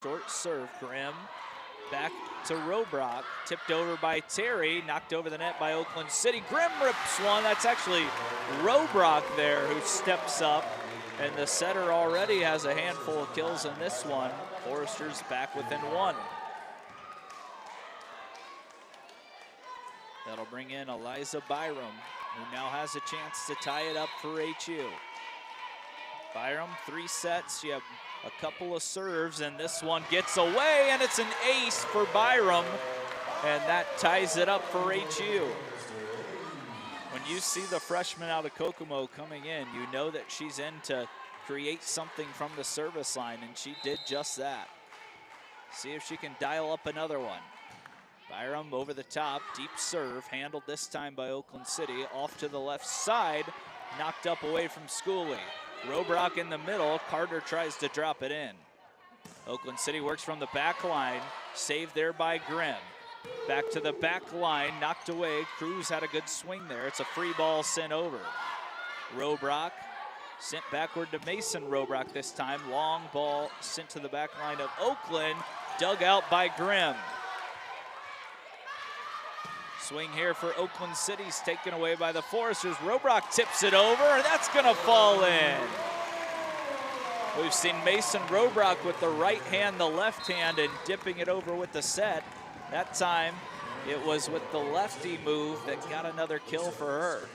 Short serve, Grimm back to Robrock, tipped over by Terry, knocked over the net by Oakland City. Grimm rips one. That's actually Robrock there who steps up, and the setter already has a handful of kills in this one. Foresters back within one. That'll bring in Eliza Byram, who now has a chance to tie it up for HU. Byram, 3 sets. You have a couple of serves, and this one gets away, and it's an ace for Byram, and that ties it up for HU. When you see the freshman out of Kokomo coming in, you know that she's in to create something from the service line, and she did just that. See if she can dial up another one. Byram over the top, deep serve, handled this time by Oakland City, off to the left side, knocked up away from Schooley. Robrock in the middle, Carter tries to drop it in. Oakland City works from the back line, saved there by Grimm. Back to the back line, knocked away. Cruz had a good swing there. It's a free ball sent over. Robrock sent backward to Mason Robrock this time. Long ball sent to the back line of Oakland, dug out by Grimm. Swing here for Oakland City's taken away by the Foresters. Robrock tips it over, and that's gonna fall in. We've seen Mason Robrock with the right hand, the left hand, and dipping it over with the set. That time, it was with the lefty move that got another kill for her.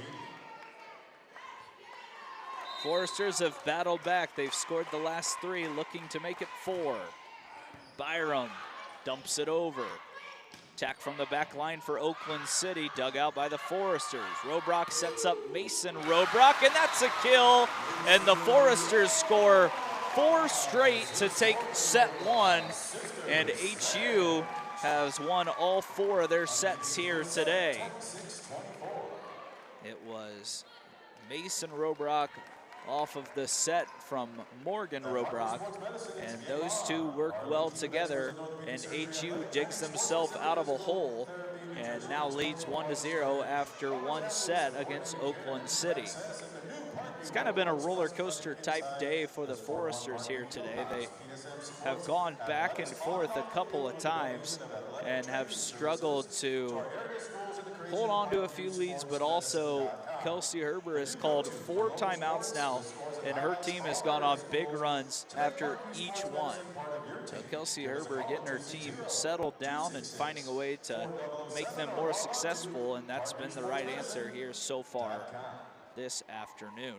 Foresters have battled back. They've scored the last 3, looking to make it 4. Byram dumps it over. Attack from the back line for Oakland City, dug out by the Foresters. Robrock sets up Mason Robrock, and that's a kill. And the Foresters score 4 straight to take set 1. And HU has won all 4 of their sets here today. It was Mason Robrock off of the set from Morgan Robrock, and those two work well together, and HU digs themselves out of a hole and now leads 1-0 after 1 set against Oakland City. It's kind of been a roller coaster type day for the Foresters here today. They have gone back and forth a couple of times and have struggled to hold on to a few leads, but also Kelsey Herber has called 4 timeouts now, and her team has gone on big runs after each one. So Kelsey Herber getting her team settled down and finding a way to make them more successful, and that's been the right answer here so far this afternoon.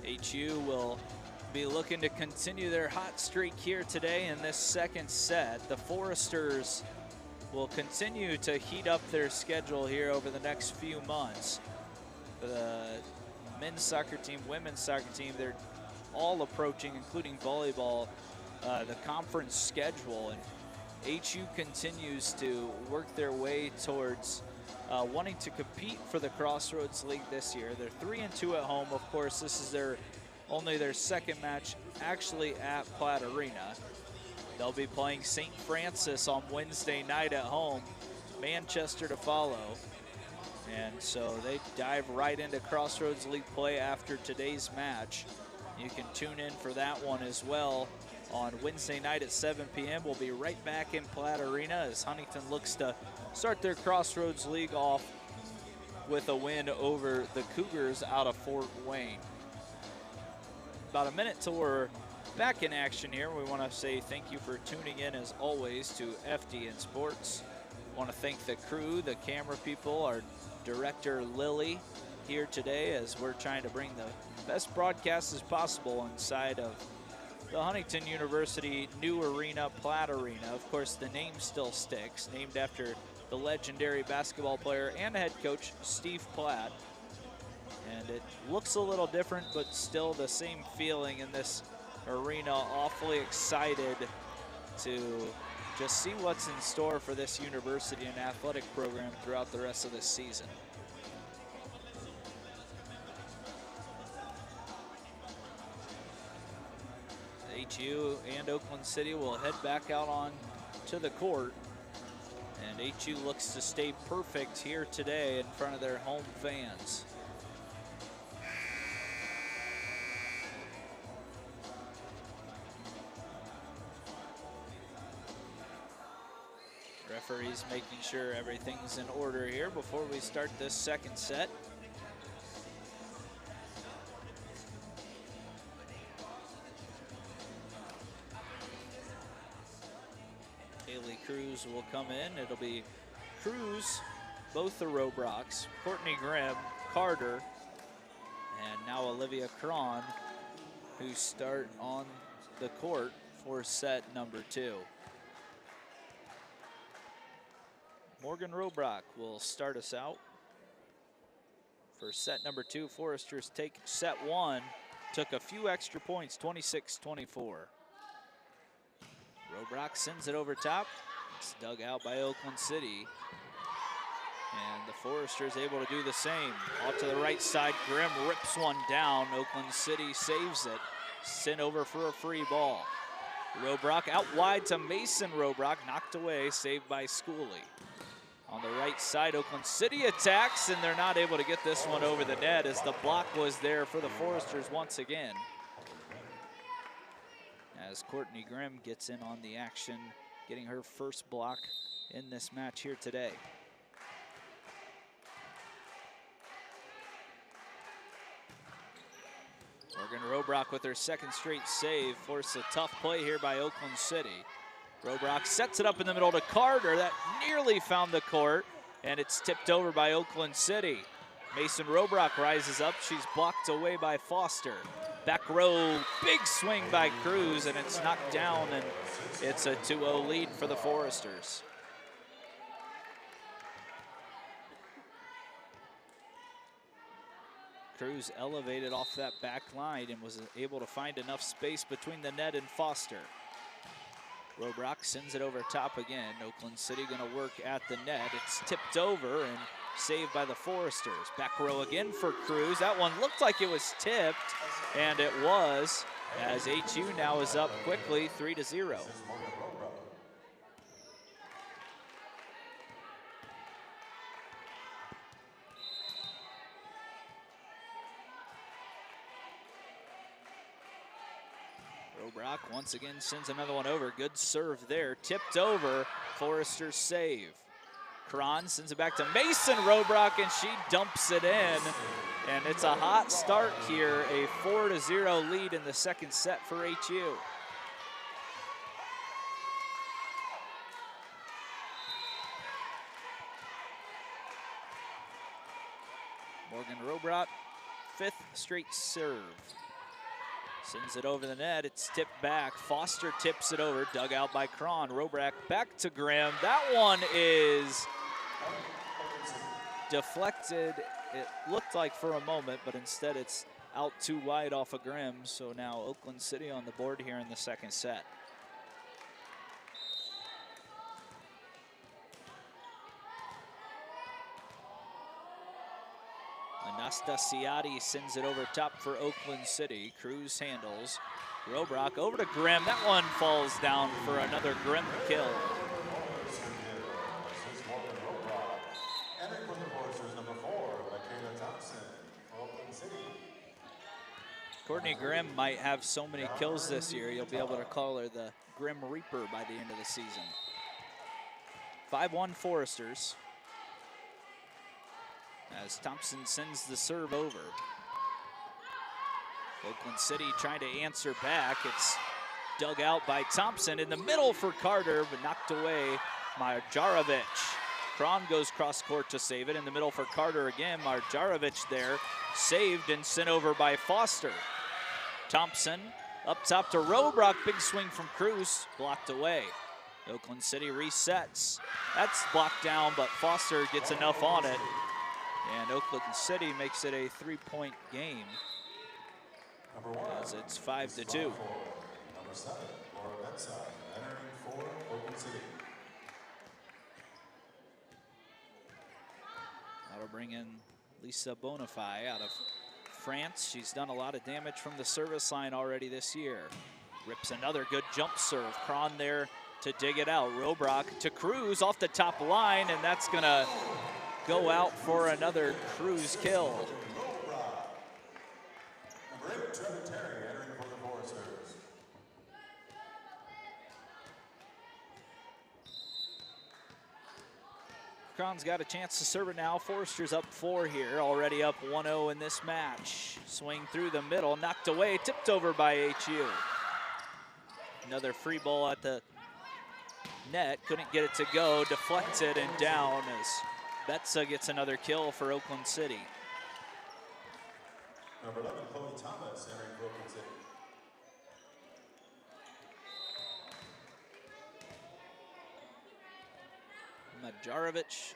HU will be looking to continue their hot streak here today in this second set. The Foresters will continue to heat up their schedule here over the next few months. The men's soccer team, women's soccer team, they're all approaching, including volleyball, the conference schedule. And HU continues to work their way towards wanting to compete for the Crossroads League this year. They're 3-2 at home. Of course, this is only their second match actually at Platt Arena. They'll be playing St. Francis on Wednesday night at home, Manchester to follow. And so they dive right into Crossroads League play after today's match. You can tune in for that one as well on Wednesday night at 7 p.m. We'll be right back in Platt Arena as Huntington looks to start their Crossroads League off with a win over the Cougars out of Fort Wayne. About a minute till we're back in action here. We want to say thank you for tuning in as always to FDN Sports. Want to thank the crew, the camera people, our director Lily here today as we're trying to bring the best broadcast as possible inside of the Huntington University new arena, Platt Arena. Of course, the name still sticks, named after the legendary basketball player and head coach Steve Platt. And it looks a little different, but still the same feeling in this arena. Awfully excited to just see what's in store for this university and athletic program throughout the rest of this season. HU and Oakland City will head back out on to the court. And And HU looks to stay perfect here today in front of their home fans. Referee's making sure everything's in order here before we start this second set. Cruz will come in. It'll be Cruz, both the Robrocks, Courtney Grimm, Carter, and now Olivia Cron, who start on the court for set number 2. Morgan Robrock will start us out for set number 2. Foresters take set 1, took a few extra points, 26-24. Robrock sends it over top. It's dug out by Oakland City. And the Foresters able to do the same. Off to the right side, Grimm rips one down. Oakland City saves it. Sent over for a free ball. Robrock out wide to Mason Robrock, knocked away, saved by Schooley. On the right side, Oakland City attacks, and they're not able to get this one over the net as the block was there for the Foresters once again. As Courtney Grimm gets in on the action, getting her first block in this match here today. Morgan Robrock with her second straight save, forced a tough play here by Oakland City. Robrock sets it up in the middle to Carter. That nearly found the court, and it's tipped over by Oakland City. Mason Robrock rises up. She's blocked away by Foster. Back row, big swing by Cruz, and it's knocked down, and it's a 2-0 lead for the Foresters. Cruz elevated off that back line and was able to find enough space between the net and Foster. Robrock sends it over top again. Oakland City gonna work at the net. It's tipped over and saved by the Foresters. Back row again for Cruz. That one looked like it was tipped, and it was, as HU now is up quickly, 3-0. Robrock once again sends another one over. Good serve there. Tipped over. Foresters save. Cron sends it back to Mason Robrock, and she dumps it in. And it's a hot start here. A 4-0 lead in the second set for HU. Morgan Robrock, 5th straight serve. Sends it over the net, it's tipped back. Foster tips it over, dug out by Cron. Robrock back to Grimm. That one is deflected, it looked like for a moment, but instead it's out too wide off of Grimm. So now Oakland City on the board here in the second set. Anastasiadi sends it over top for Oakland City. Cruz handles. Robrock over to Grimm. That one falls down for another Grimm kill. Courtney Grimm might have so many kills this year, you'll be able to call her the Grimm Reaper by the end of the season. 5-1 Foresters. As Thompson sends the serve over. Oakland City trying to answer back. It's dug out by Thompson in the middle for Carter, but knocked away Marjarovic. Cron goes cross court to save it. In the middle for Carter again. Marjarovic there, saved and sent over by Foster. Thompson up top to Robrock. Big swing from Cruz, blocked away. Oakland City resets. That's blocked down, but Foster gets enough on it. And Oakland City makes it a 3-point game as it's 5-2. Number 7, Laura Benside, entering for Oakland City. That'll bring in Lisa Bonifay out of France. She's done a lot of damage from the service line already this year. Rips another good jump serve. Cron there to dig it out. Robrock to Cruz off the top line, and that's gonna go out for another Cruz kill. Cron's got a chance to serve it now. Forrester's up 4 here, already up 1-0 in this match. Swing through the middle, knocked away, tipped over by HU. Another free ball at the net, couldn't get it to go, deflected and down as Betza gets another kill for Oakland City. Number 11, Chloe Thomas, entering Oakland City. Majarovic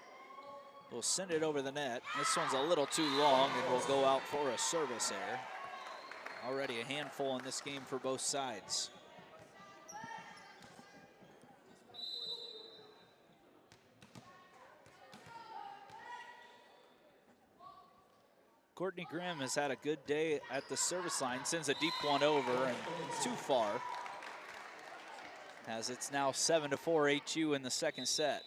will send it over the net. This one's a little too long and will go out for a service error. Already a handful in this game for both sides. Courtney Grimm has had a good day at the service line, sends a deep one over and too far. As it's now 7-4 HU in the second set.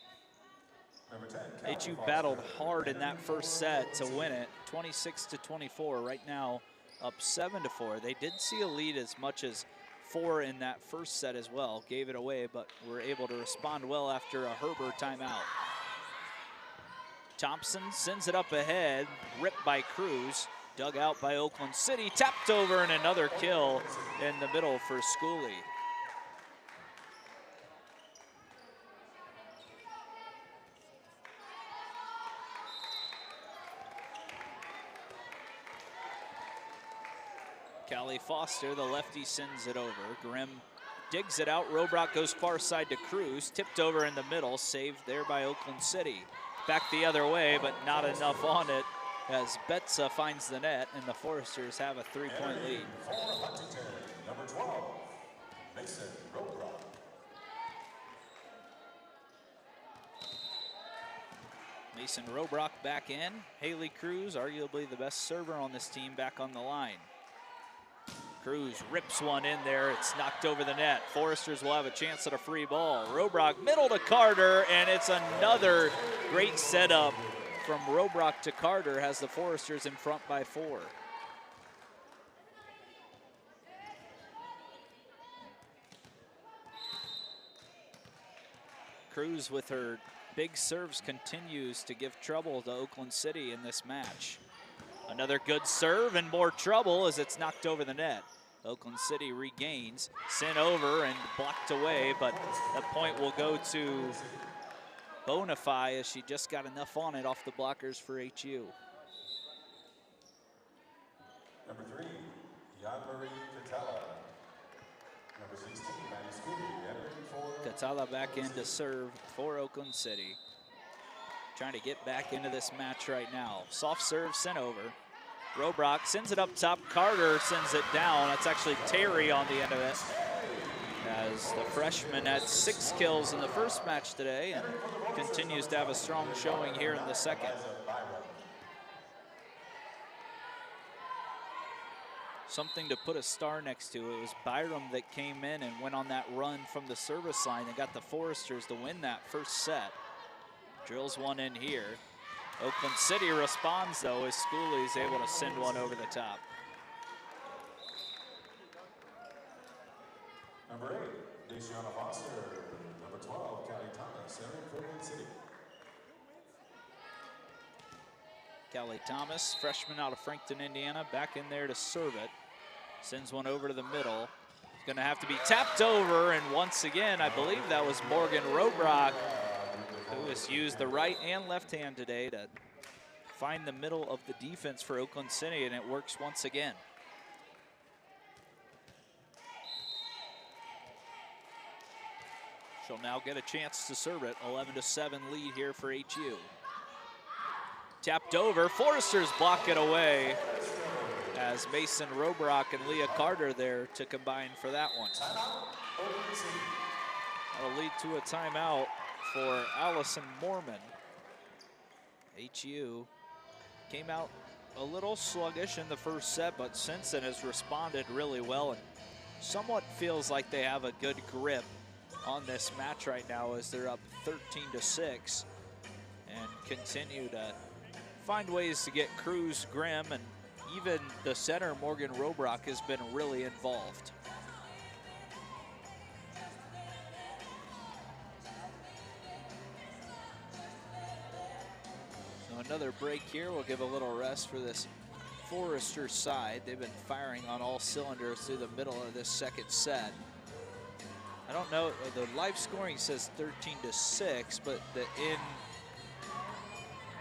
HU battled hard in that first set to win it, 26-24. Right now, up 7-4. They did see a lead as much as 4 in that first set as well. Gave it away, but were able to respond well after a Herbert timeout. Thompson sends it up ahead, ripped by Cruz, dug out by Oakland City, tapped over, and another kill in the middle for Schooley. Callie Foster, the lefty, sends it over. Grimm digs it out. Robrock goes far side to Cruz. Tipped over in the middle. Saved there by Oakland City. Back the other way, but not enough on it as Betza finds the net, and the Foresters have a 3-point lead. For Huntington, number 12, Mason Robrock. Mason Robrock back in. Haley Cruz, arguably the best server on this team, back on the line. Cruz rips one in there. It's knocked over the net. Foresters will have a chance at a free ball. Robrock middle to Carter, and it's another great setup from Robrock to Carter, has the Foresters in front by 4. Cruz with her big serves continues to give trouble to Oakland City in this match. Another good serve and more trouble as it's knocked over the net. Oakland City regains, sent over and blocked away, but the point will go to Bonify as she just got enough on it off the blockers for HU. Number 3, Jan-Marie Catala. Number 16, Maddie Schooley, entering for Catala back in to serve for Oakland City. Trying to get back into this match right now. Soft serve sent over. Robrock sends it up top. Carter sends it down. That's actually Terry on the end of it, as the freshman had 6 kills in the first match today and continues to have a strong showing here in the second. Something to put a star next to. It was Byram that came in and went on that run from the service line and got the Foresters to win that first set. Drills one in here. Oakland City responds though as Schooley's able to send one over the top. Number 8, Deshauna Foster. Number 12, Callie Thomas, entering for Oakland City. Callie Thomas, freshman out of Frankton, Indiana, back in there to serve it. Sends one over to the middle. It's gonna have to be tapped over, and once again, I believe that was Morgan Robrock, who has used the right and left hand today to find the middle of the defense for Oakland City, and it works once again. She'll now get a chance to serve it. 11-7 lead here for HU. Tapped over, Foresters block it away as Mason Robrock and Leah Carter there to combine for that one. That'll lead to a timeout for Allison Mormon. HU came out a little sluggish in the first set, but since then has responded really well and somewhat feels like they have a good grip on this match right now as they're up 13-6 and continue to find ways to get Cruz, Grimm, and even the center, Morgan Robrock, has been really involved. So another break here. We'll give a little rest for this Forester side. They've been firing on all cylinders through the middle of this second set. I don't know, the live scoring says 13-6, but the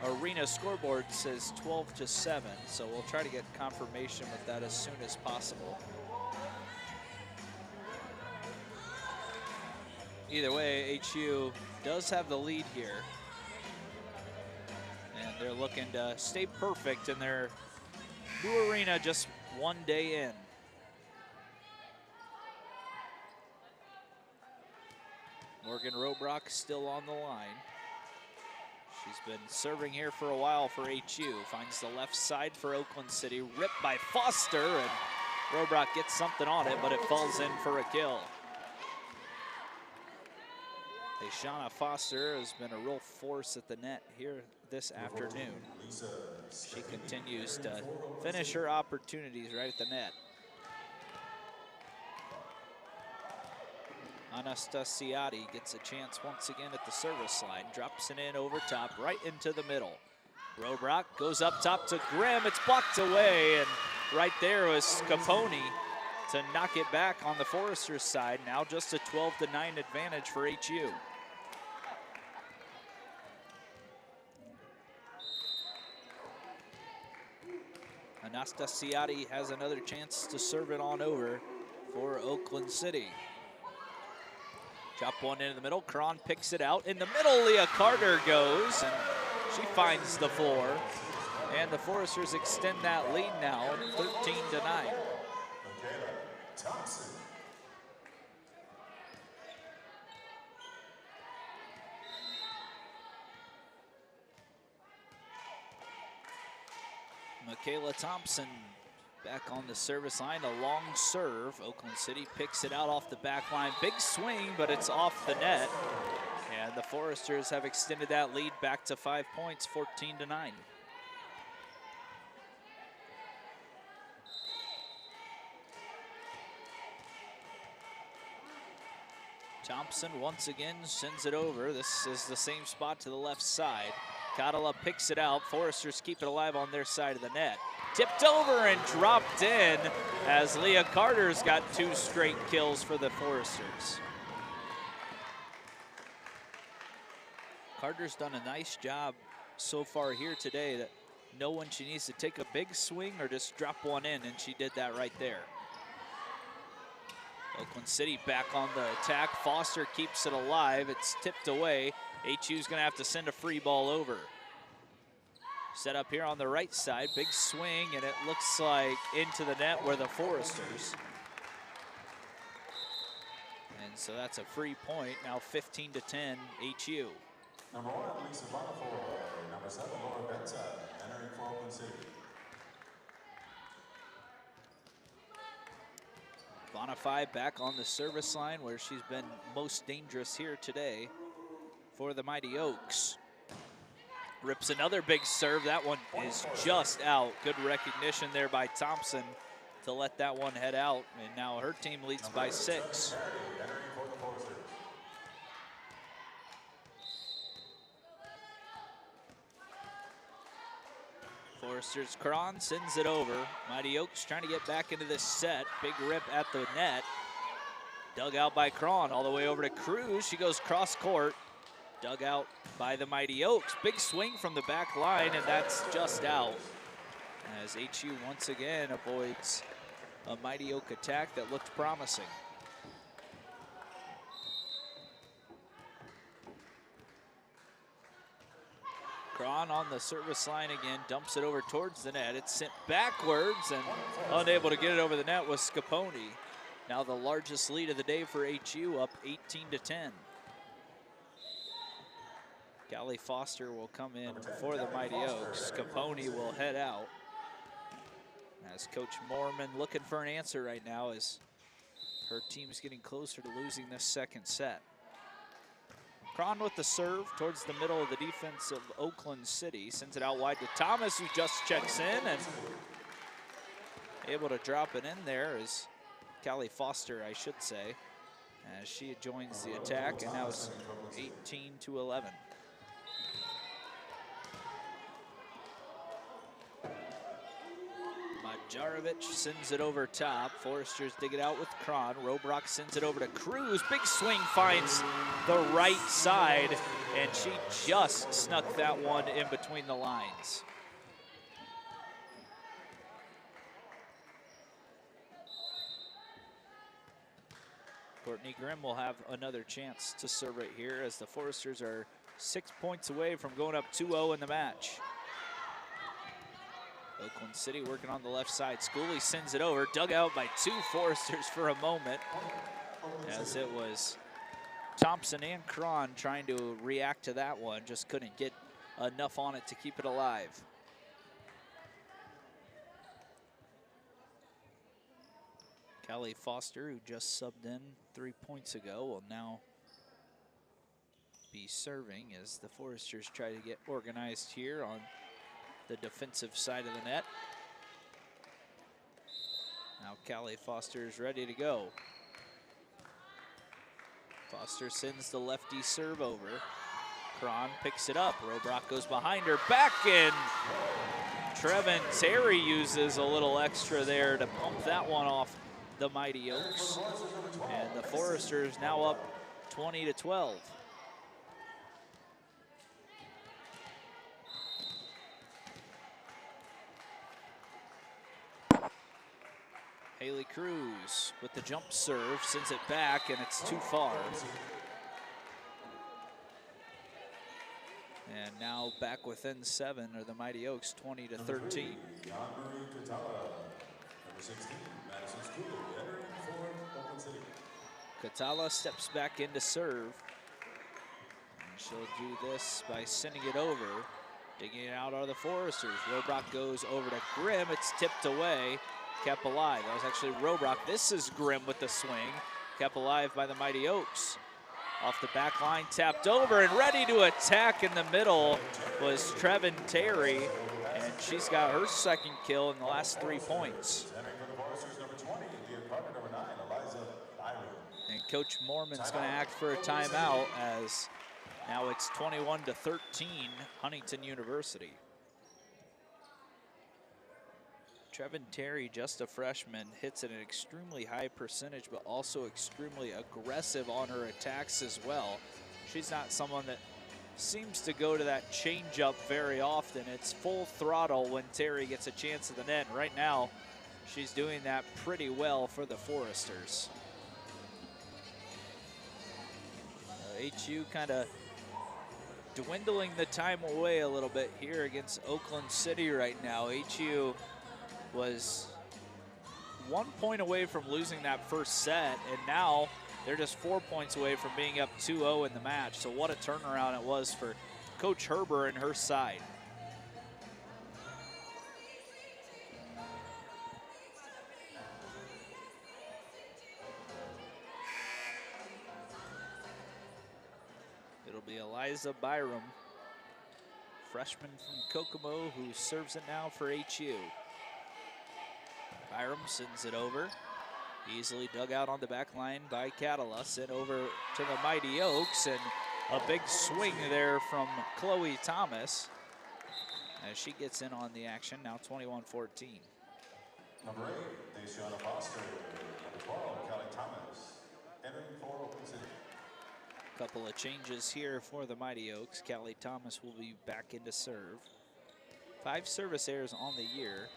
arena scoreboard says 12-7, so we'll try to get confirmation with that as soon as possible. Either way, HU does have the lead here, and they're looking to stay perfect in their new arena just one day in. Morgan Robrock still on the line. She's been serving here for a while for HU. Finds the left side for Oakland City. Ripped by Foster, and Robrock gets something on it, but it falls in for a kill. Shauna Foster has been a real force at the net here this afternoon. She continues to finish her opportunities right at the net. Anastasiadi gets a chance once again at the service line, drops it in over top, right into the middle. Robrock goes up top to Grimm, it's blocked away, and right there was Scapone to knock it back on the Forester side. Now just a 12-9 advantage for HU. Anastasiadi has another chance to serve it on over for Oakland City. Drop one into the middle. Cron picks it out. In the middle, Leah Carter goes, and she finds the floor. And the Foresters extend that lead now, 13-9. Michaela Thompson back on the service line, a long serve. Oakland City picks it out off the back line. Big swing, but it's off the net. And the Foresters have extended that lead back to 5 points, 14-9. Thompson once again sends it over. This is the same spot to the left side. Kadala picks it out. Foresters keep it alive on their side of the net. Tipped over and dropped in as Leah Carter's got 2 straight kills for the Foresters. Carter's done a nice job so far here today to know when she needs to take a big swing or just drop one in, and she did that right there. Oakland City back on the attack. Foster keeps it alive. It's tipped away. HU's gonna have to send a free ball over. Set up here on the right side, big swing, and it looks like into the net where the Foresters. And so that's a free point, now 15-10 HU. Number 1, Lisa Bonifay. Number 7, Laura Benside, entering for Oakland City. Bonifay back on the service line where she's been most dangerous here today for the Mighty Oaks. Rips another big serve. That one is just out. Good recognition there by Thompson to let that one head out. And now her team leads by 6. Foresters Cron sends it over. Mighty Oaks trying to get back into this set. Big rip at the net. Dug out by Cron all the way over to Cruz. She goes cross court. Dug out by the Mighty Oaks. Big swing from the back line, and that's just out. As HU once again avoids a Mighty Oak attack that looked promising. Cron on the service line again, dumps it over towards the net. It's sent backwards, and unable to get it over the net was Scapone. Now the largest lead of the day for HU, up 18-10. Callie Foster will come in for the Mighty Oaks. Scapone will head out. As Coach Mormon looking for an answer right now as her team's getting closer to losing this second set. Cron with the serve towards the middle of the defense of Oakland City. Sends it out wide to Thomas, who just checks in and able to drop it in there is Callie Foster, I should say, as she joins the attack, and now it's 18-11. Majarovic sends it over top. Foresters dig it out with Cron. Robrock sends it over to Cruz. Big swing finds the right side, and she just snuck that one in between the lines. Courtney Grimm will have another chance to serve right here as the Foresters are 6 points away from going up 2-0 in the match. Oakland City working on the left side. Schooley sends it over, dug out by two Foresters for a moment, as it was Thompson and Cron trying to react to that one, just couldn't get enough on it to keep it alive. Callie Foster, who just subbed in 3 points ago, will now be serving as the Foresters try to get organized here on the defensive side of the net. Now Callie Foster is ready to go. Foster sends the lefty serve over. Cron picks it up. Robrock goes behind her, back in. Trevin Terry uses a little extra there to pump that one off the Mighty Oaks. And the Foresters now up 20-12. Haley Cruz with the jump serve, sends it back, and it's too far. And now back within 7 are the Mighty Oaks, 20-13. Katala steps back in to serve. And she'll do this by sending it over. Digging it out are the Foresters. Robrock goes over to Grimm. It's tipped away. Kept alive. That was actually Robrock. This is Grimm with the swing. Kept alive by the Mighty Oaks. Off the back line, tapped over, and ready to attack in the middle was Trevin Terry. And she's got her second kill in the last 3 points. And Coach Mormon's going to act for a timeout as now it's 21-13, Huntington University. Trevin Terry, just a freshman, hits at an extremely high percentage, but also extremely aggressive on her attacks as well. She's not someone that seems to go to that changeup very often. It's full throttle when Terry gets a chance at the net. Right now, she's doing that pretty well for the Foresters. HU kind of dwindling the time away a little bit here against Oakland City right now. HU was 1 point away from losing that first set, and now they're just 4 points away from being up 2-0 in the match. So what a turnaround it was for Coach Herber and her side. It'll be Eliza Byram, freshman from Kokomo, who serves it now for HU. Byram sends it over. Easily dug out on the back line by Catala. Sent over to the Mighty Oaks, and a big swing there from Chloe Thomas as she gets in on the action, now 21-14. Number 8, Deshauna Foster. Number 12, Kelly Thomas. Entering for Oakland City. Couple of changes here for the Mighty Oaks. Callie Thomas will be back into serve. 5 service errors on the year,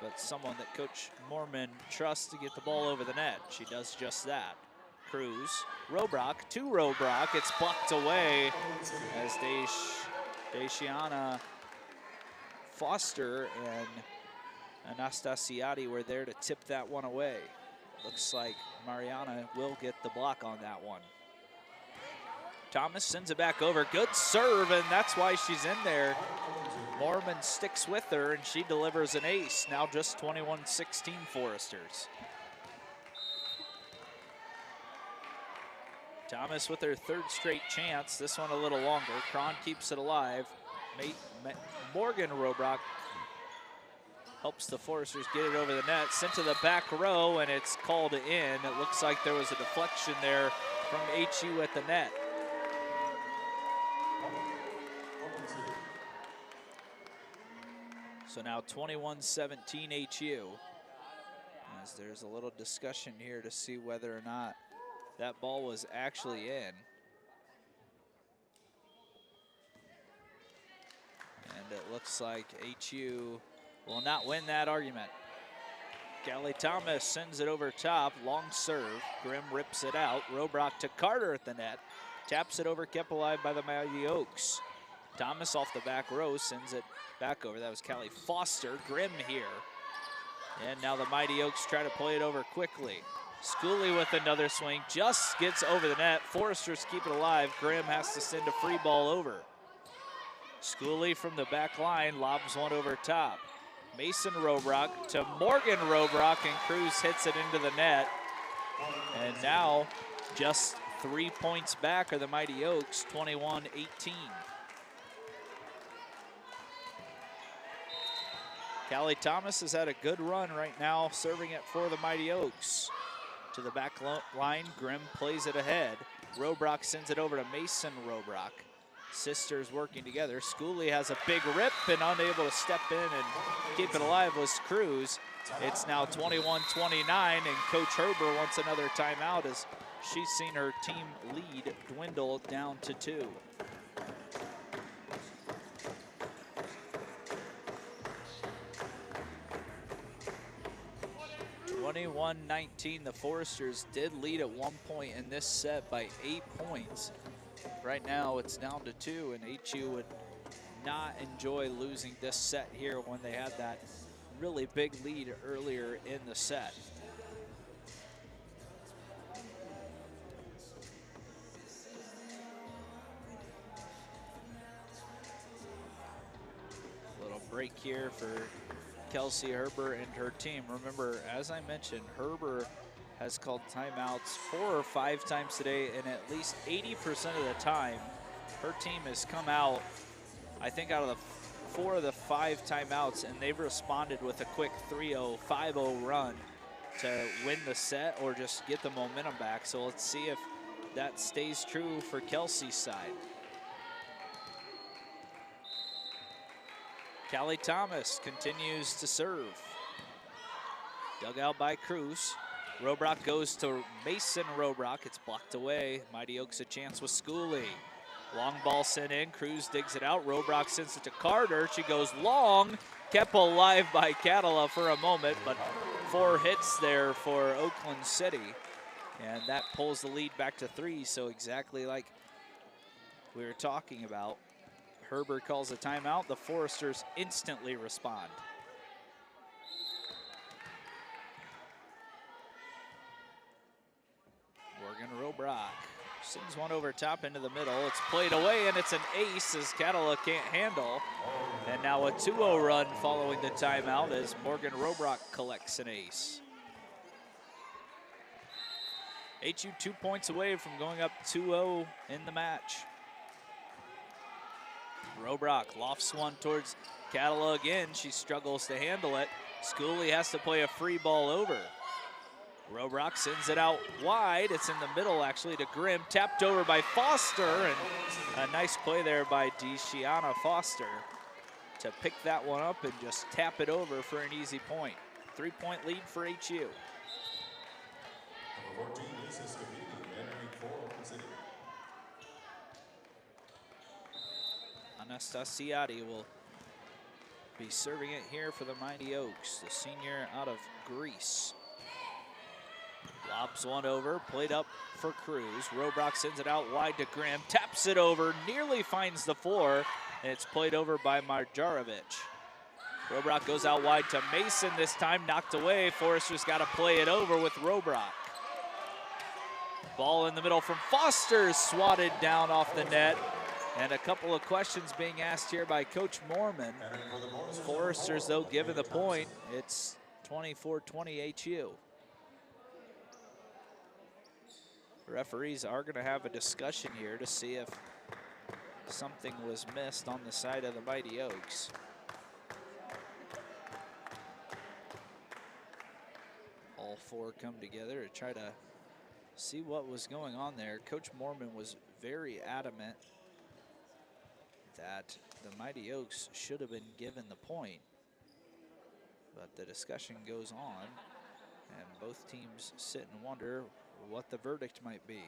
but someone that Coach Mormon trusts to get the ball over the net. She does just that. Cruz, Robrock, to Robrock. It's blocked away as Deshiana Foster and Anastasiadi were there to tip that one away. Looks like Mariana will get the block on that one. Thomas sends it back over. Good serve, and that's why she's in there. Mormon sticks with her, and she delivers an ace. Now just 21-16 Foresters. Thomas with their third straight chance, this one a little longer. Cron keeps it alive. Morgan Robrock helps the Foresters get it over the net, sent to the back row, and it's called in. It looks like there was a deflection there from HU at the net. So now 21-17 HU. As there's a little discussion here to see whether or not that ball was actually in. And it looks like HU will not win that argument. Callie Thomas sends it over top, long serve. Grimm rips it out. Robrock to Carter at the net. Taps it over, kept alive by the Mighty Oaks. Thomas off the back row sends it back over. That was Callie Foster. Grimm here. And now the Mighty Oaks try to play it over quickly. Schooley with another swing, just gets over the net. Foresters keep it alive. Grimm has to send a free ball over. Schooley from the back line lobs one over top. Mason Robrock to Morgan Robrock, and Cruz hits it into the net. And now just 3 points back are the Mighty Oaks, 21-18. Callie Thomas has had a good run right now, serving it for the Mighty Oaks. To the back line, Grimm plays it ahead. Robrock sends it over to Mason Robrock. Sisters working together. Schooley has a big rip, and unable to step in and keep it alive was Cruz. It's now 21-29, and Coach Herber wants another timeout as she's seen her team lead dwindle down to 2. 21-19, the Foresters did lead at one point in this set by 8 points. Right now it's down to 2, and HU would not enjoy losing this set here when they had that really big lead earlier in the set. Little break here for Kelsey Herber and her team. Remember, as I mentioned, Herber has called timeouts 4 or 5 times today, and at least 80% of the time, her team has come out, I think out of the 4 of the 5 timeouts, and they've responded with a quick 3-0, 5-0 run to win the set or just get the momentum back. So let's see if that stays true for Kelsey's side. Callie Thomas continues to serve. Dug out by Cruz. Robrock goes to Mason Robrock. It's blocked away. Mighty Oaks a chance with Schooley. Long ball sent in. Cruz digs it out. Robrock sends it to Carter. She goes long. Kept alive by Catala for a moment, but 4 hits there for Oakland City. And that pulls the lead back to 3. So exactly like we were talking about. Herbert calls a timeout. The Foresters instantly respond. Morgan Robrock sends one over top into the middle. It's played away, and it's an ace as Catala can't handle. And now a 2-0 run following the timeout as Morgan Robrock collects an ace. HU 2 points away from going up 2-0 in the match. Robrock lofts one towards Catala again. She struggles to handle it. Schooley has to play a free ball over. Robrock sends it out wide. It's in the middle, actually, to Grimm. Tapped over by Foster, and a nice play there by Deshiana Foster to pick that one up and just tap it over for an easy point. 3-point lead for HU. Number 14, Lisa Scavini, entering for Oakland City. Anastasiadi will be serving it here for the Mighty Oaks, the senior out of Greece. Lobs one over, played up for Cruz. Robrock sends it out wide to Grimm, taps it over, nearly finds the floor, and it's played over by Marjarovic. Robrock goes out wide to Mason this time, knocked away. Forrester's got to play it over with Robrock. Ball in the middle from Foster, swatted down off the net. And a couple of questions being asked here by Coach Mormon. Foresters, though, given the point, it's 24-20 HU. Referees are going to have a discussion here to see if something was missed on the side of the Mighty Oaks. All four come together to try to see what was going on there. Coach Mormon was very adamant that the Mighty Oaks should have been given the point. But the discussion goes on, and both teams sit and wonder what the verdict might be.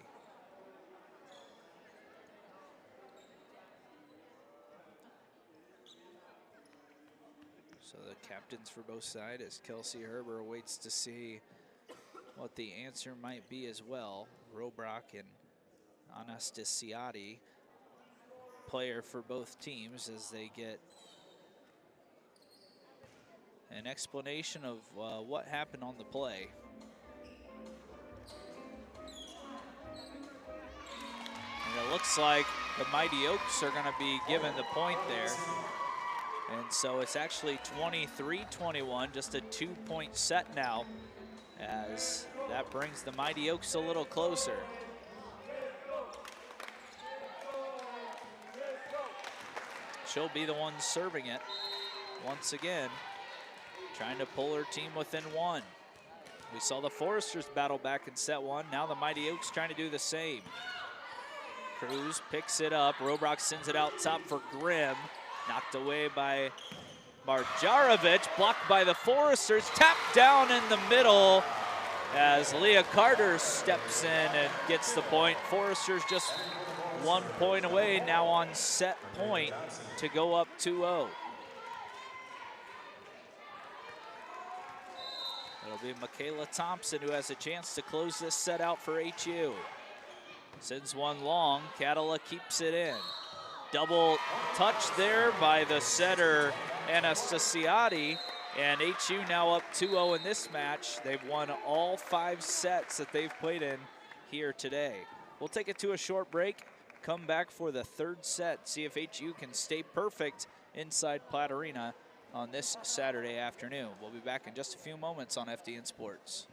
So the captains for both sides, as Kelsey Herber waits to see what the answer might be as well. Robrock and Anastasiadi, player for both teams, as they get an explanation of what happened on the play. And it looks like the Mighty Oaks are going to be given the point there. And so it's actually 23-21, just a 2-point set now, as that brings the Mighty Oaks a little closer. She'll be the one serving it once again, trying to pull her team within one. We saw the Foresters battle back in set one. Now the Mighty Oaks trying to do the same. Cruz picks it up. Robrock sends it out top for Grimm. Knocked away by Marjarovic, blocked by the Foresters. Tapped down in the middle as Leah Carter steps in and gets the point. Foresters just 1 point away now on set point to go up 2-0. It'll be Michaela Thompson who has a chance to close this set out for HU. Sends one long, Catala keeps it in. Double touch there by the setter, Anastasiadi, and HU now up 2-0 in this match. They've won all 5 sets that they've played in here today. We'll take it to a short break, come back for the 3rd set, see if HU can stay perfect inside Platt Arena on this Saturday afternoon. We'll be back in just a few moments on FDN Sports.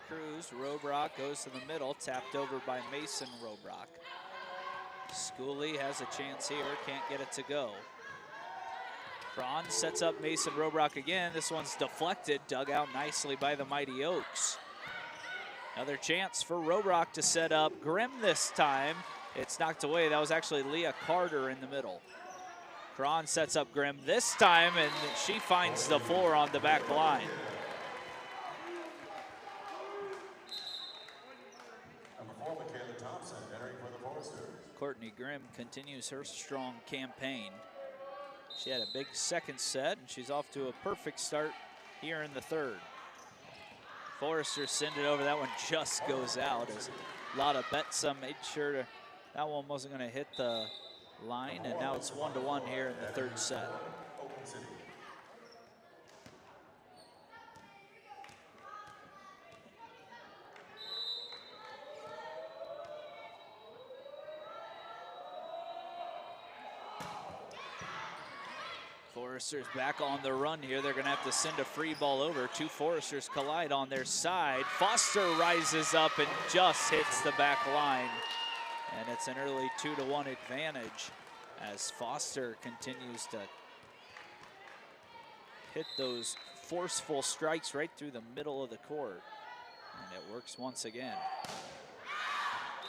Cruz. Robrock goes to the middle, tapped over by Mason Robrock. Schooley has a chance here, can't get it to go. Cron sets up Mason Robrock again. This one's deflected, dug out nicely by the Mighty Oaks. Another chance for Robrock to set up Grimm this time. It's knocked away. That was actually Leah Carter in the middle. Cron sets up Grimm this time, and she finds the floor on the back line. Courtney Grimm continues her strong campaign. She had a big second set, and she's off to a perfect start here in the third. Forrester sent it over. That one just goes out as Lotta Betsa made sure that one wasn't going to hit the line, and now it's 1-1 here in the third set. Forrester's back on the run here. They're going to have to send a free ball over. Two Forresters collide on their side. Foster rises up and just hits the back line. And it's an early 2-1 advantage as Foster continues to hit those forceful strikes right through the middle of the court. And it works once again.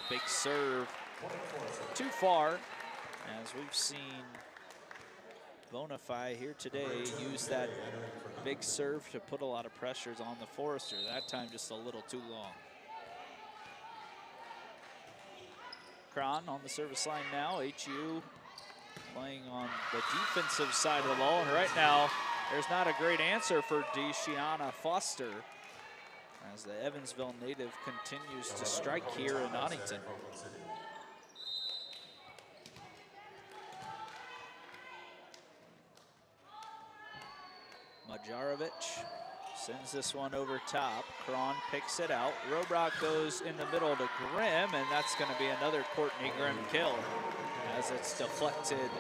Big serve too far, as we've seen Bonify here today use that big serve to put a lot of pressures on the Forrester. That time just a little too long. Cron on the service line now. HU playing on the defensive side of the ball. And right now, there's not a great answer for Deshiana Foster as the Evansville native continues to strike here in Huntington. Majarovic sends this one over top. Cron picks it out. Robrock goes in the middle to Grimm, and that's going to be another Courtney Grimm kill as it's deflected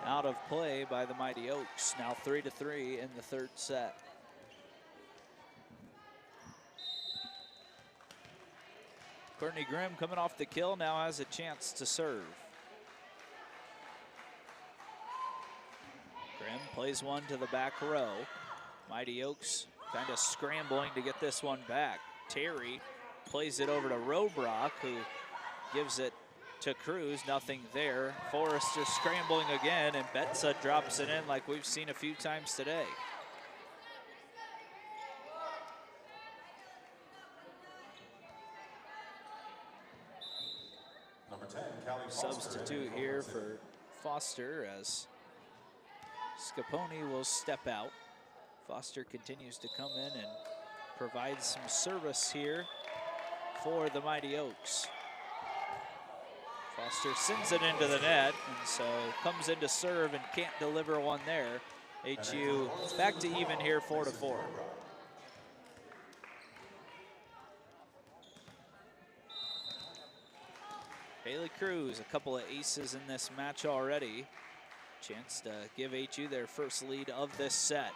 out of play by the Mighty Oaks. Now 3-3 in the third set. Courtney Grimm coming off the kill now has a chance to serve. Grimm plays one to the back row. Mighty Oaks kind of scrambling to get this one back. Terry plays it over to Robrock, who gives it to Cruz. Nothing there. Forrester scrambling again, and Betsa drops it in like we've seen a few times today. Number 10, Callie Substitute here for Foster as Scaponi will step out. Foster continues to come in and provide some service here for the Mighty Oaks. Foster sends it into the net, and so comes in to serve and can't deliver one there. HU back to even here, 4-4. Haley Cruz, a couple of aces in this match already. Chance to give HU their first lead of this set.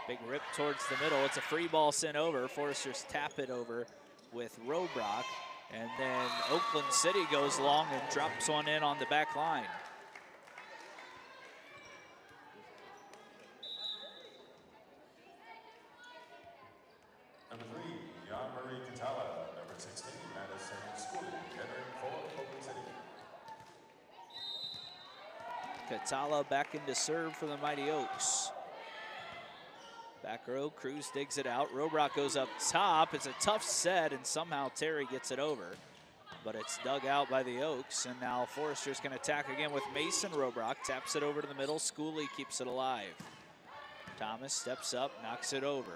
Big rip towards the middle. It's a free ball sent over. Foresters tap it over with Robrock. And then Oakland City goes long and drops one in on the back line. Number 3, Jan-Marie Catala. Number 16, Madison School. Entering for Oakland City. Catala back into serve for the Mighty Oaks. Back row, Cruz digs it out. Robrock goes up top. It's a tough set, and somehow Terry gets it over. But it's dug out by the Oaks, and now Forrester's going to attack again with Mason Robrock. Taps it over to the middle. Schooley keeps it alive. Thomas steps up, knocks it over.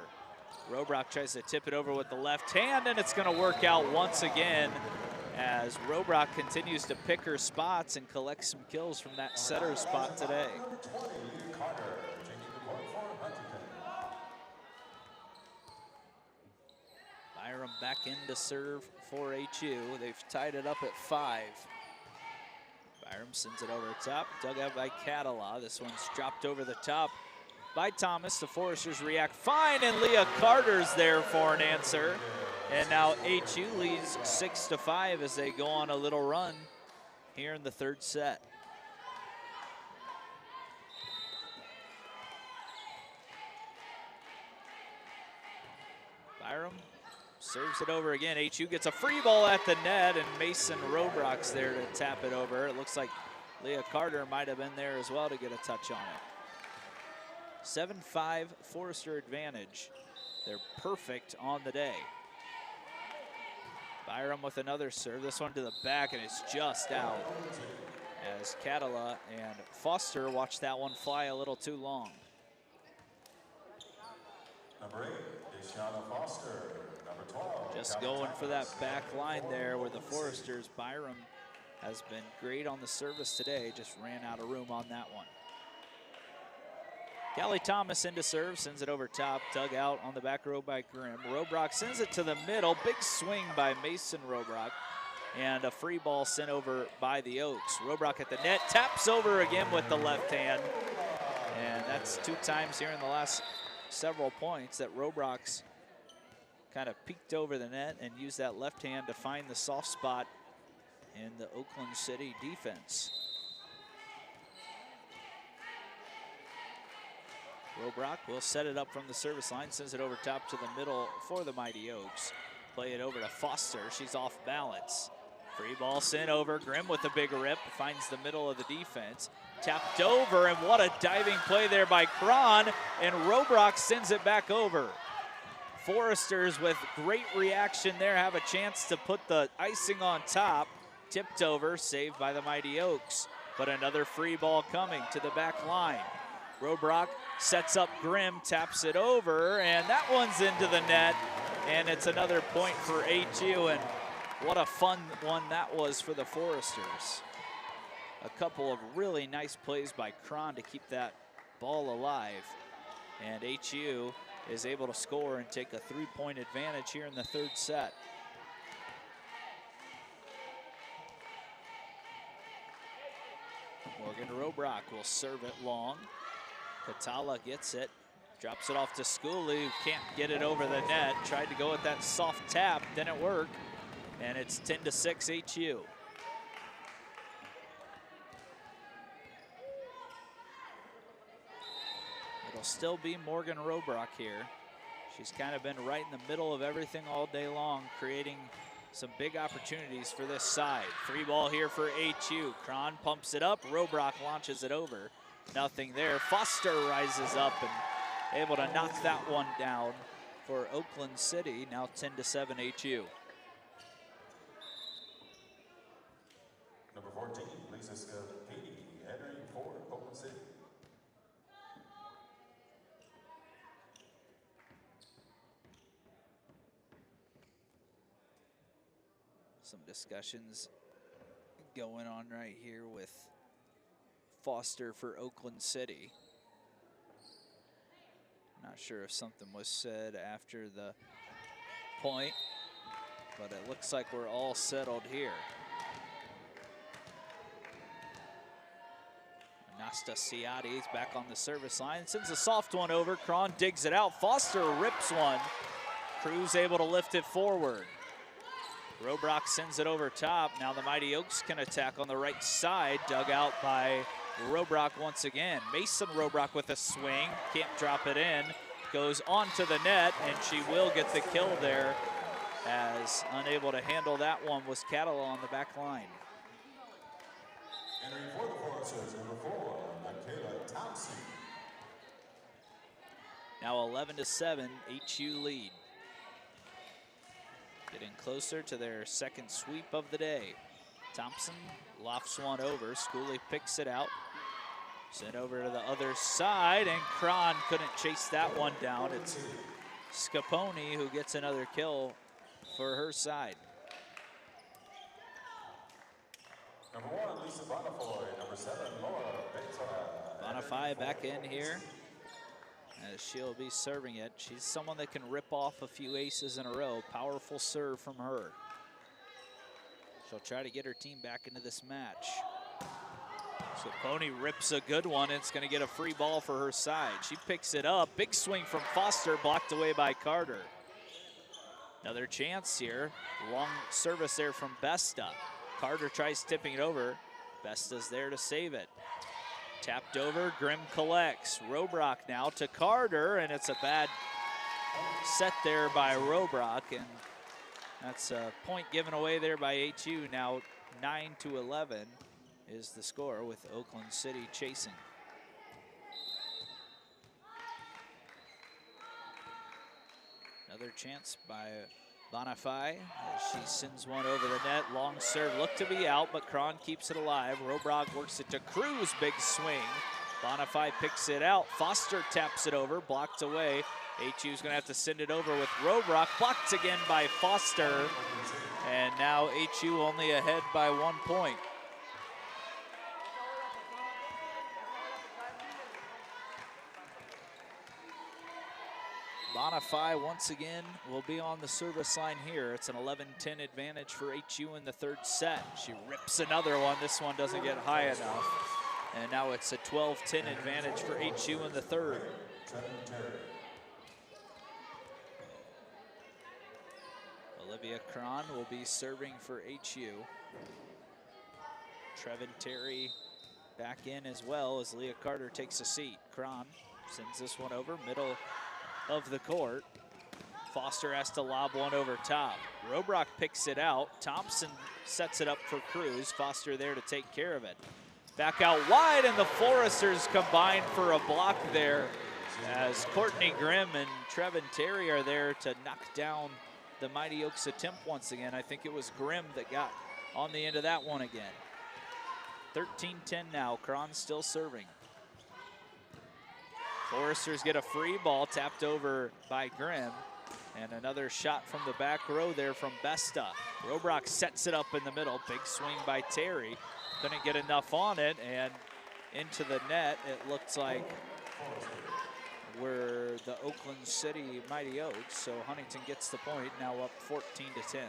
Robrock tries to tip it over with the left hand, and it's going to work out once again as Robrock continues to pick her spots and collect some kills from that setter spot today. Number 20, Carter. Taking the point for Huntington. Byram back in to serve for HU. They've tied it up at 5. Byram sends it over top, dug out by Catala. This one's dropped over the top by Thomas. The Foresters react fine, and Leah Carter's there for an answer. And now HU leads 6-5 as they go on a little run here in the third set. Byram serves it over again. HU gets a free ball at the net, and Mason Robrock's there to tap it over. It looks like Leah Carter might have been there as well to get a touch on it. 7-5 Forester advantage. They're perfect on the day. Byram with another serve. This one to the back, and it's just out. As Catala and Foster watch that one fly a little too long. Number 8, Deshauna Foster. Number 12. Just going for that back line there where the Foresters. Byram has been great on the service today. Just ran out of room on that one. Callie Thomas into serve, sends it over top, dug out on the back row by Grimm. Robrock sends it to the middle, big swing by Mason Robrock, and a free ball sent over by the Oaks. Robrock at the net, taps over again with the left hand, and that's 2 times here in the last several points that Robrock's kind of peeked over the net and used that left hand to find the soft spot in the Oakland City defense. Robrock will set it up from the service line, sends it over top to the middle for the Mighty Oaks. Play it over to Foster, she's off balance. Free ball sent over, Grimm with a big rip, finds the middle of the defense. Tapped over, and what a diving play there by Cron, and Robrock sends it back over. Foresters with great reaction there have a chance to put the icing on top. Tipped over, saved by the Mighty Oaks. But another free ball coming to the back line. Robrock sets up Grimm, taps it over, and that one's into the net, and it's another point for HU, and what a fun one that was for the Foresters. A couple of really nice plays by Cron to keep that ball alive, and HU is able to score and take a 3-point advantage here in the third set. Morgan Robrock will serve it long. Catala gets it, drops it off to Schooley, who can't get it over the net. Tried to go with that soft tap, didn't work, and it's 10-6 HU. It'll still be Morgan Robrock here. She's kind of been right in the middle of everything all day long, creating some big opportunities for this side. Free ball here for HU. Cron pumps it up, Robrock launches it over. Nothing there. Foster rises up and able to knock that one down for Oakland City. Now 10-7 HU. Number 14, Lisa Katie, entering for Oakland City. Some discussions going on right here with Foster for Oakland City. Not sure if something was said after the point, but it looks like we're all settled here. Anastasiades back on the service line, sends a soft one over. Cron digs it out. Foster rips one. Cruz able to lift it forward. Robrock sends it over top. Now the Mighty Oaks can attack on the right side. Dug out by Robrock once again. Mason Robrock with a swing, can't drop it in. Goes onto the net, and she will get the kill there, as unable to handle that one was Catala on the back line. Entering for the Foresters, number 4, Michaela Thompson. Now 11-7, HU lead. Getting closer to their second sweep of the day. Thompson lofts one over. Schooley picks it out. Sent over to the other side, and Cron couldn't chase that one down. It's Scapone who gets another kill for her side. Number 1, Lisa Bonafoy. Number 7, Laura Beta. Bonafoy back in here, as she'll be serving it. She's someone that can rip off a few aces in a row. Powerful serve from her. She'll try to get her team back into this match. Scapone rips a good one. It's going to get a free ball for her side. She picks it up. Big swing from Foster, blocked away by Carter. Another chance here. Long service there from Besta. Carter tries tipping it over. Besta's there to save it. Tapped over, Grimm collects. Robrock now to Carter, and it's a bad set there by Robrock, and that's a point given away there by HU. Now 9-11 is the score with Oakland City chasing. Another chance by Bonifay as she sends one over the net. Long serve, looked to be out, but Cron keeps it alive. Robrock works it to Cruz, big swing. Bonifay picks it out. Foster taps it over, blocked away. HU's gonna have to send it over with Robrock, blocked again by Foster. And now HU only ahead by 1 point. Bonifay once again will be on the service line here. It's an 11-10 advantage for HU in the third set. She rips another one. This one doesn't get high enough. And now it's a 12-10 advantage for HU in the third. Olivia Cron will be serving for HU. Trevin Terry back in as well as Leah Carter takes a seat. Cron sends this one over, middle of the court. Foster has to lob one over top. Robrock picks it out. Thompson sets it up for Cruz. Foster there to take care of it. Back out wide, and the Foresters combine for a block there as Courtney Grimm and Trevin Terry are there to knock down the Mighty Oaks attempt once again. I think it was Grimm that got on the end of that one again. 13-10 now. Cron still serving. Foresters get a free ball tapped over by Grimm. And another shot from the back row there from Besta. Robrock sets it up in the middle. Big swing by Terry. Couldn't get enough on it, and into the net. It looks like we're the Oakland City Mighty Oaks. So Huntington gets the point, now up 14-10.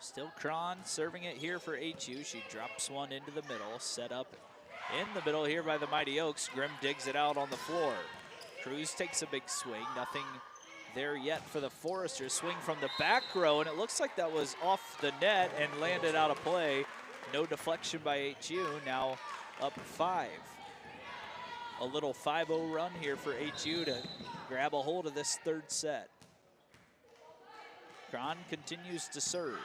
Still Cron serving it here for HU. She drops one into the middle, set up in the middle here by the Mighty Oaks. Grimm digs it out on the floor. Cruz takes a big swing. Nothing there yet for the Foresters. Swing from the back row, and it looks like that was off the net and landed out of play. No deflection by HU, now up 5. A little 5-0 run here for HU to grab a hold of this third set. Cron continues to serve.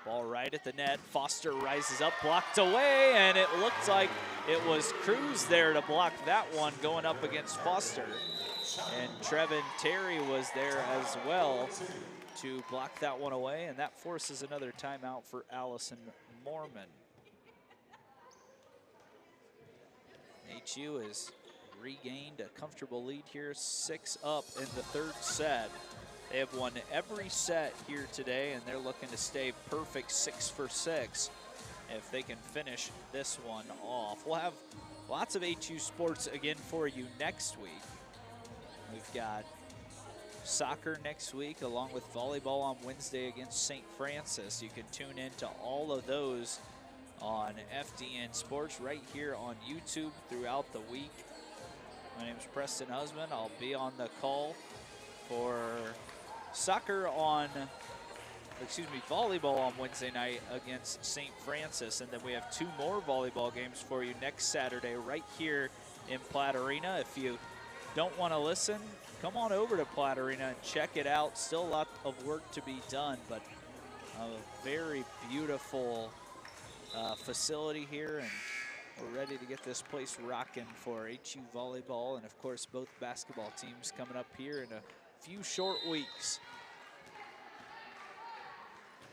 Ball right at the net. Foster rises up, blocked away, and it looked like it was Cruz there to block that one going up against Foster. And Trevin Terry was there as well to block that one away, and that forces another timeout for Allison Mormon. HU has regained a comfortable lead here, 6 up in the third set. They have won every set here today, and they're looking to stay perfect 6 for 6 if they can finish this one off. We'll have lots of HU sports again for you next week. We've got soccer next week along with volleyball on Wednesday against St. Francis. You can tune into all of those on FDN Sports right here on YouTube throughout the week. My name is Preston Husband. I'll be on the call for soccer on, volleyball on Wednesday night against St. Francis. And then we have 2 more volleyball games for you next Saturday right here in Platt Arena. If you don't want to listen, come on over to Platt Arena and check it out. Still a lot of work to be done, but a very beautiful facility here, and we're ready to get this place rocking for HU volleyball and of course both basketball teams coming up here in a few short weeks.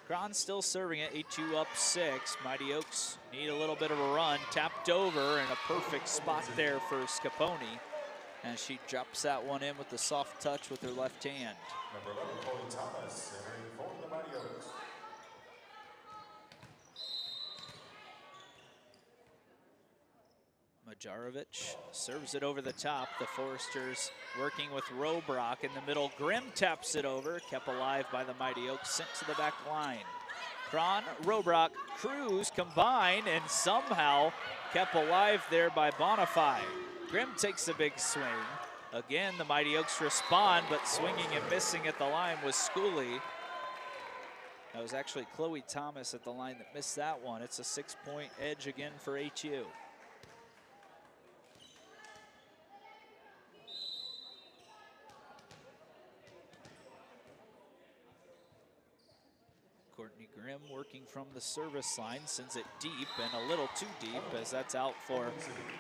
Cron still serving it, HU up 6. Mighty Oaks need a little bit of a run. Tapped over and a perfect spot there for Scaponi. And she drops that one in with the soft touch with her left hand. Number 11, Chloe Thomas, entering for the Mighty Oaks. Majarovic serves it over the top. The Foresters working with Robrock in the middle. Grimm taps it over, kept alive by the Mighty Oaks, sent to the back line. Cron, Robrock, Cruz combine, and somehow kept alive there by Bonifay. Grimm takes a big swing. Again, the Mighty Oaks respond, but swinging and missing at the line was Schooley. That was actually Chloe Thomas at the line that missed that one. It's a 6-point edge again for HU. Courtney Grimm working from the service line, sends it deep and a little too deep as that's out for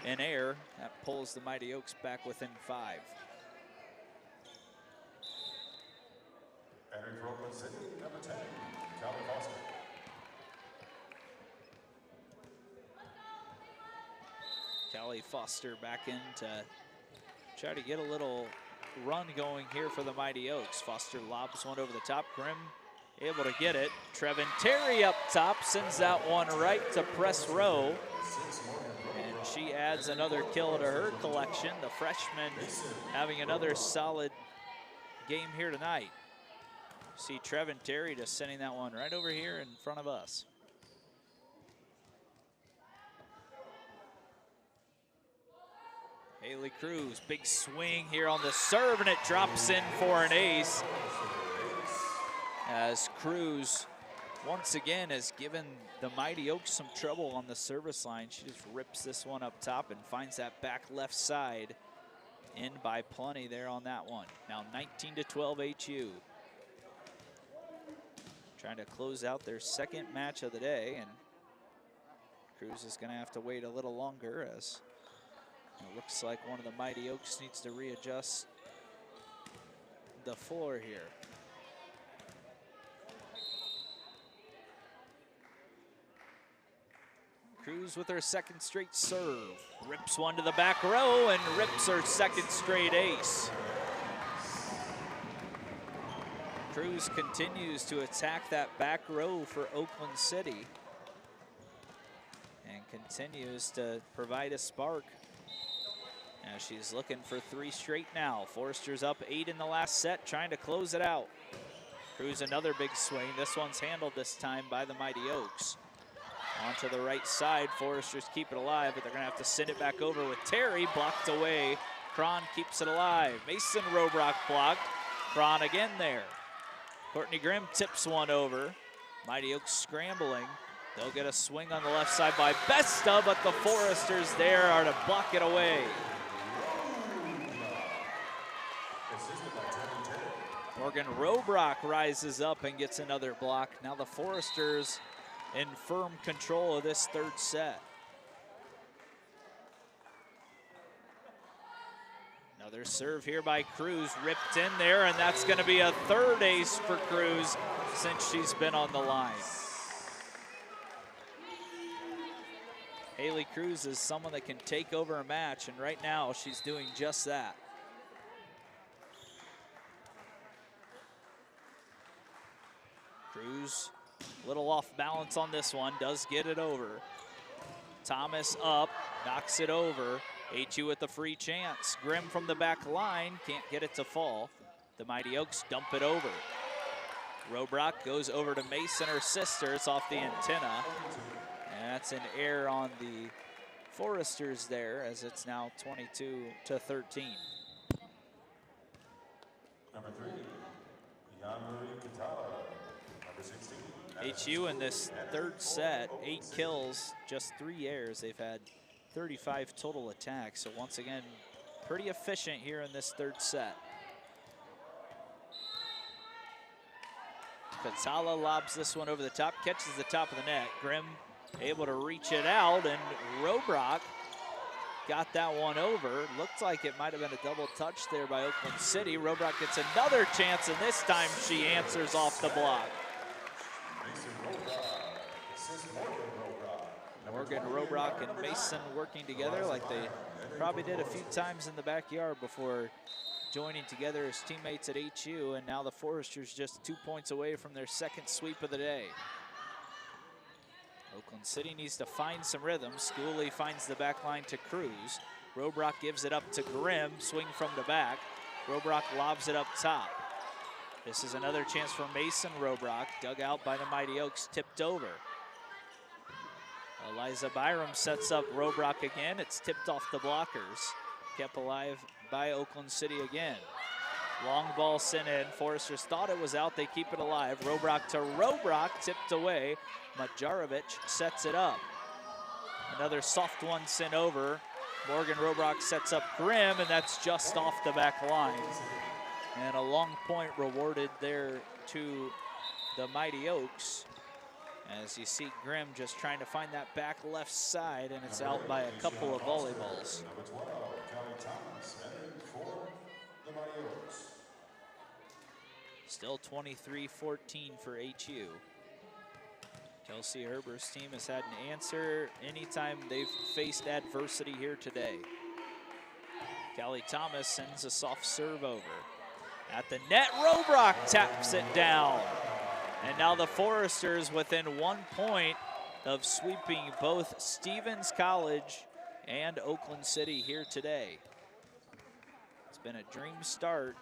an error. That pulls the Mighty Oaks back within 5. Entering for Oakland City, number 10, Callie Foster. Callie Foster back in to try to get a little run going here for the Mighty Oaks. Foster lobs one over the top. Grimm able to get it. Trevin Terry up top sends that one right to press row. And she adds another kill to her collection. The freshman having another solid game here tonight. See Trevin Terry just sending that one right over here in front of us. Haley Cruz, big swing here on the serve, and it drops in for an ace. As Cruz once again has given the Mighty Oaks some trouble on the service line. She just rips this one up top and finds that back left side. In by plenty there on that one. Now 19-12 HU. Trying to close out their second match of the day, and Cruz is going to have to wait a little longer as it looks like one of the Mighty Oaks needs to readjust the floor here. Cruz with her second straight serve. Rips one to the back row and rips her second straight ace. Cruz continues to attack that back row for Oakland City and continues to provide a spark. Now she's looking for 3 straight now. Forrester's up 8 in the last set, trying to close it out. Cruz another big swing. This one's handled this time by the Mighty Oaks. Onto the right side, Forrester's keep it alive, but they're gonna have to send it back over with Terry, blocked away. Cron keeps it alive. Mason Robrock blocked. Cron again there. Courtney Grimm tips one over. Mighty Oaks scrambling. They'll get a swing on the left side by Besta, but the Forresters there are to block it away. Morgan Robrock rises up and gets another block. Now the Forresters in firm control of this third set. Another serve here by Cruz, ripped in there, and that's gonna be a third ace for Cruz since she's been on the line. Haley Cruz is someone that can take over a match, and right now she's doing just that. Cruz, a little off balance on this one, does get it over. Thomas up, knocks it over. HU with the free chance. Grimm from the back line, can't get it to fall. The Mighty Oaks dump it over. Robrock goes over to Mason, her sister. It's off the antenna. And that's an error on the Forresters there, as it's now 22-13. Number 3, Jan-Marie Catala. Number 16. HU in this third set, 8 kills, just 3 errors. They've had 35 total attacks. So once again, pretty efficient here in this third set. Catala lobs this one over the top, catches the top of the net. Grimm able to reach it out, and Robrock got that one over. Looked like it might have been a double touch there by Oakland City. Robrock gets another chance, and this time she answers off the block. Morgan Robrock and Mason working together like they probably did a few times in the backyard before joining together as teammates at HU, and now the Forresters just 2 points away from their second sweep of the day. Oakland City needs to find some rhythm. Schooley finds the back line to Cruz. Robrock gives it up to Grimm, swing from the back. Robrock lobs it up top. This is another chance for Mason Robrock, dug out by the Mighty Oaks, tipped over. Eliza Byram sets up Robrock again. It's tipped off the blockers. kept alive by Oakland City again. Long ball sent in. Foresters thought it was out. They keep it alive. Robrock to Robrock, tipped away. Majarovic sets it up. Another soft one sent over. Morgan Robrock sets up Grimm, and that's just off the back line. And a long point rewarded there to the Mighty Oaks. As you see Grimm just trying to find that back left side, and it's out by a couple of volleyballs. Number 12, Kelly Thomas, entering for the Mighty Oaks. Still 23-14 for HU. Kelsey Herber's team has had an answer anytime they've faced adversity here today. Kelly Thomas sends a soft serve over. At the net, Robrock taps it down. And now the Foresters within 1 point of sweeping both Stevens College and Oakland City here today. It's been a dream start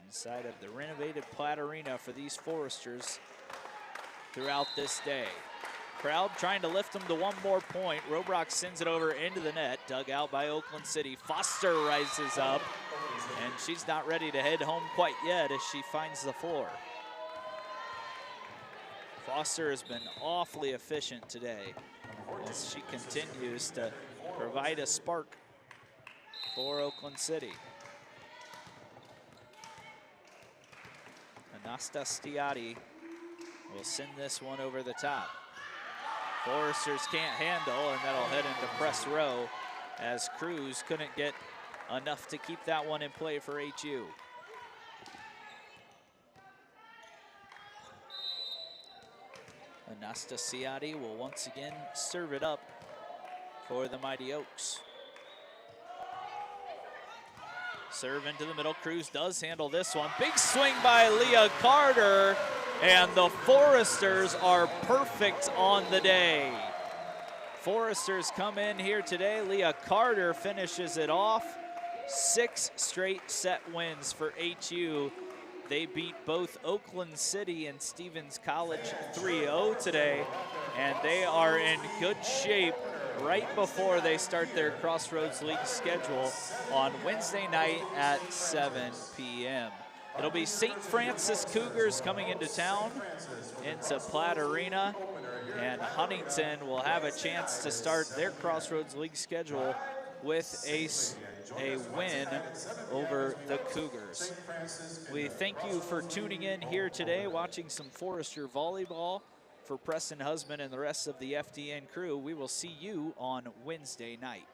inside of the renovated Platt Arena for these Foresters throughout this day. Crowd trying to lift them to 1 more point. Robrock sends it over into the net, dug out by Oakland City. Foster rises up, and she's not ready to head home quite yet as she finds the floor. Foster has been awfully efficient today as she continues to provide a spark for Oakland City. Anastasiadi will send this one over the top. Foresters can't handle, and that'll head into press row as Cruz couldn't get enough to keep that one in play for HU. Anastasiadi will once again serve it up for the Mighty Oaks. Serve into the middle. Cruz does handle this one. Big swing by Leah Carter, and the Foresters are perfect on the day. Foresters come in here today. Leah Carter finishes it off. 6 straight set wins for HU. They beat both Oakland City and Stevens College 3-0 today, and they are in good shape right before they start their Crossroads League schedule on Wednesday night at 7 p.m. It'll be St. Francis Cougars coming into town, into Platt Arena, and Huntington will have a chance to start their Crossroads League schedule with a win over the Cougars. We thank you for tuning in here today, watching some Forester volleyball. For Preston Husband and the rest of the FDN crew, we will see you on Wednesday night.